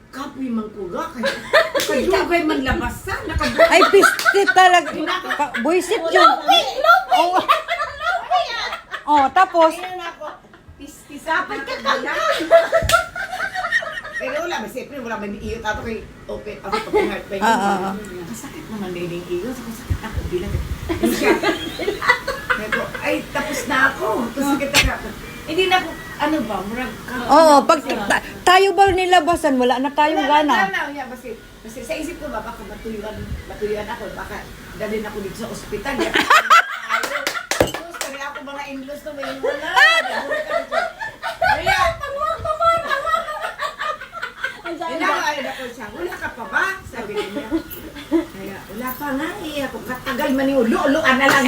Kapoy man ko ga. Kadugay man labasan. Ay, pisti talaga. Buisit yun. Oh. Oh, tapos? Dapat ka kanya. Pero wala, siyempre wala may iyo tato kay open ako pag heart pain. Masakit naman din yung iyo, sakit ako bilang. Siya. Ay, tapos na ako. Tapos kita ka. Hindi na ako, ano ba, murag ka. Oo, pag tayo ba nilabasan, wala na tayong gana. Wala na, kasi sa isip ko ba, baka matuyuan ako, baka dalhin ako dito sa ospital. Tapos kaya ako mga in-laws na may wala. Kaya, inawain ako siya, wala ka pa ba? Sabi niya. Kaya, wala pa nga eh. Ako katagal man yung ulo-uloan na lang.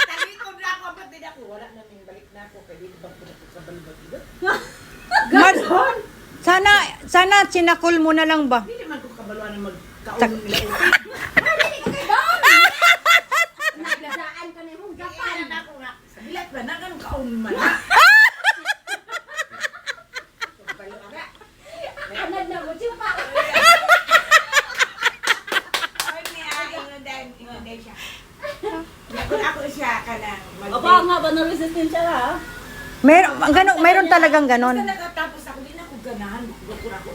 Talikod na ako, ba't din ako? Wala na nang balik na ako. Kaya dito ba pinapit sa balibag dito? Ganon! Sana sinakol mo na lang ba? Hindi naman ko kabaluan na magkaon nila. Naglasaan ka na yung gapan. Ako nga, sa bilat ba na ganun kaon man. Anad na mo, chupa. Ako siya ka lang. Aba nga ba na-resistensya ka ha? Meron talagang ganon. Basta nakatapos ako, di na ako ganahan. Ako